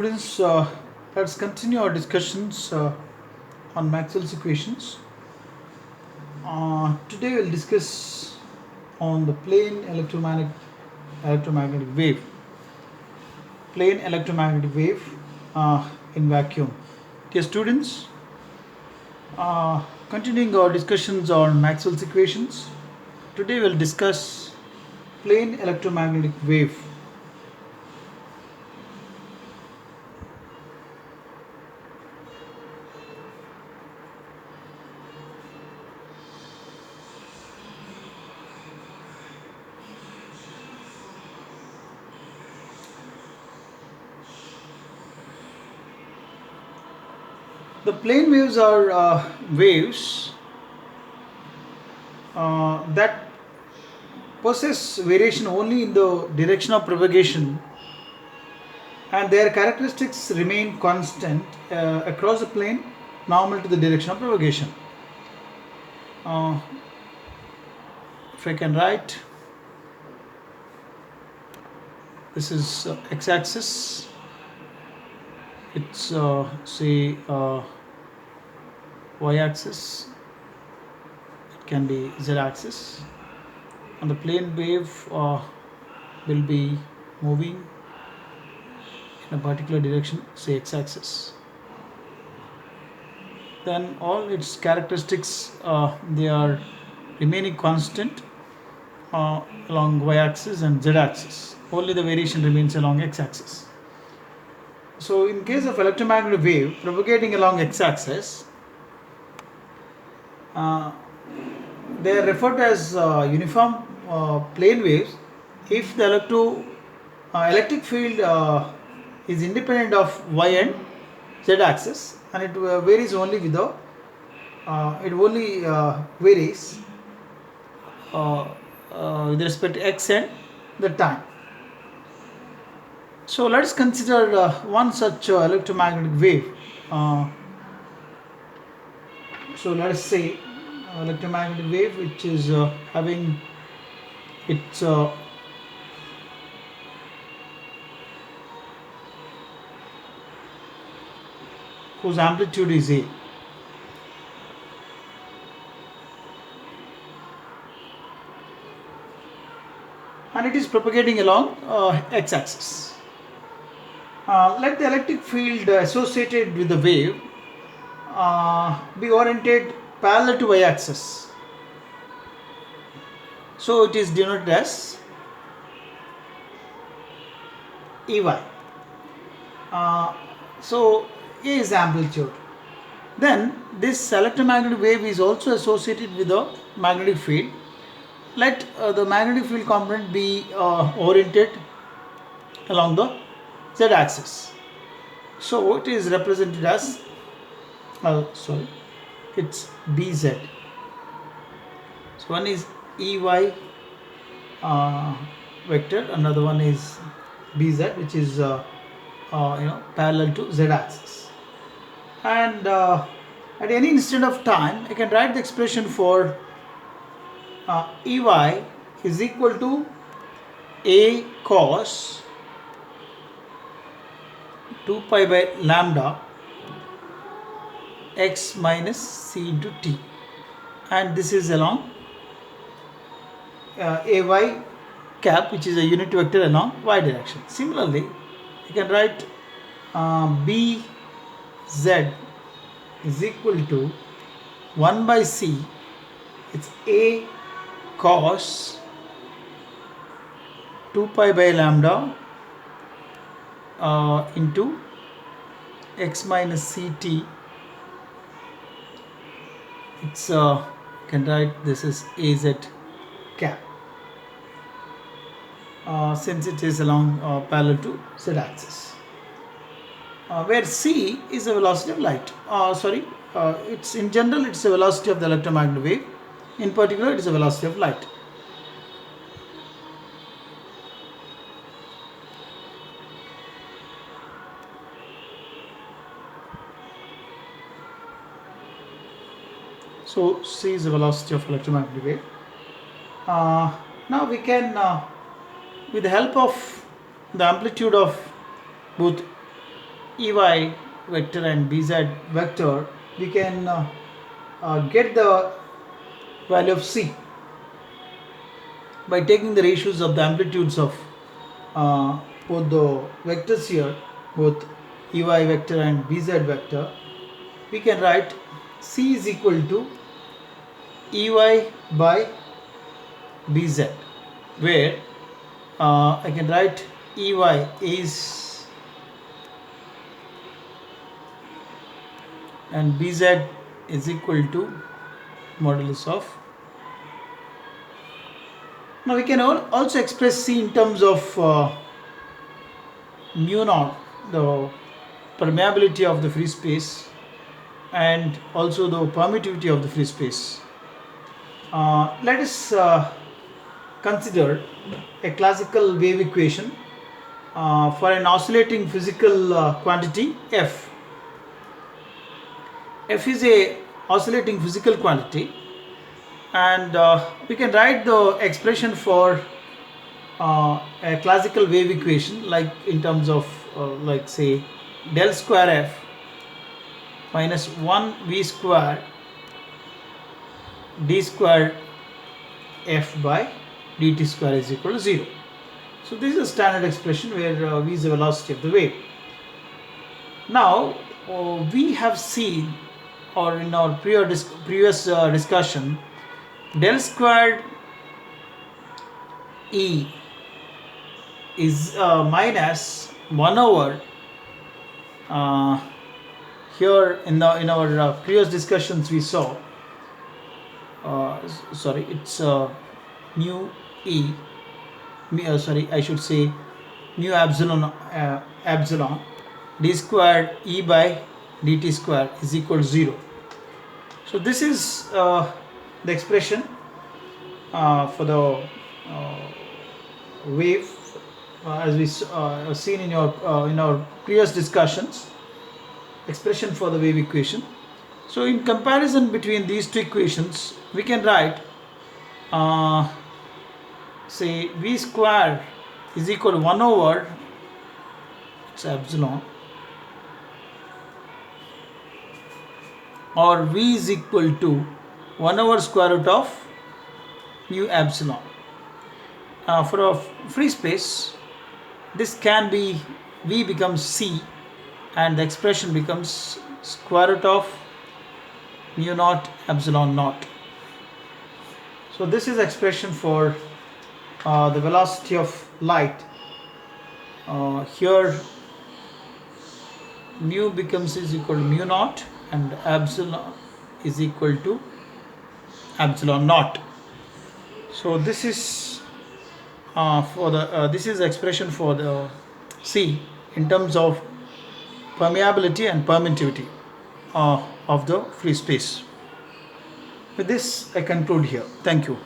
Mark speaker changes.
Speaker 1: Students, let's continue our discussions on Maxwell's equations. Today we'll discuss on the electromagnetic wave, plane electromagnetic wave in vacuum. Dear students, continuing our discussions on Maxwell's equations, today we'll discuss plane electromagnetic wave. The plane waves are waves that possess variation only in the direction of propagation, and their characteristics remain constant across the plane normal to the direction of propagation. If I can write, this is x-axis, it's say y-axis, it can be z-axis, and the plane wave will be moving in a particular direction, say x-axis. Then all its characteristics they are remaining constant along y-axis and z-axis. Only the variation remains along x-axis. So in case of electromagnetic wave propagating along x-axis, they are referred to as uniform plane waves if the electric field is independent of y and z axis, and it varies only with the varies with respect to x and the time. So let us consider one such electromagnetic wave. So let us say electromagnetic wave which is having its whose amplitude is A. And it is propagating along x-axis. Let the electric field associated with the wave be oriented parallel to y-axis. So it is denoted as EY. So A is amplitude. Then this electromagnetic wave is also associated with the magnetic field. Let the magnetic field component be oriented along the z-axis. So it is represented as it's BZ. So one is EY vector, another one is BZ, which is parallel to z-axis. And at any instant of time, I can write the expression for EY is equal to A cos 2 pi by lambda x minus c into t, and this is along AY cap, which is a unit vector along y direction. Similarly, you can write BZ is equal to 1 by c, it's A cos 2 pi by lambda into x minus ct. It's you can write this is AZ cap, since it is along parallel to z axis, where c is the velocity of light. It's in general it's the velocity of the electromagnetic wave. In particular, it is the velocity of light. So c is the velocity of electromagnetic wave. Now we can with the help of the amplitude of both Ey vector and Bz vector, we can get the value of C by taking the ratios of the amplitudes of both the vectors here, both Ey vector and Bz vector. We can write C is equal to Ey by Bz, where I can write Ey is and Bz is equal to modulus of. Now we can also express C in terms of mu naught, the permeability of the free space, and also the permittivity of the free space. Let us consider a classical wave equation for an oscillating physical quantity F. F is a oscillating physical quantity, and we can write the expression for a classical wave equation like in terms of like say del square F minus 1 V square d square F by dt square is equal to 0. So this is a standard expression where V is the velocity of the wave. Now we have seen, or in our previous discussion, del squared E is minus 1 over here in our previous discussions we saw sorry, it's mu E I should say mu epsilon d squared E by dt square is equal to 0. So this is the expression for the wave as we seen in our previous discussions, expression for the wave equation. So in comparison between these two equations, we can write say V square is equal to 1 over it's epsilon, or V is equal to 1 over square root of mu epsilon. For a free space, this can be, V becomes C and the expression becomes square root of mu naught epsilon naught. So this is expression for the velocity of light. Here mu becomes is equal to mu naught and epsilon is equal to epsilon naught. So this is for the this is expression for the C in terms of permeability and permittivity of the free space. With this I conclude here. Thank you.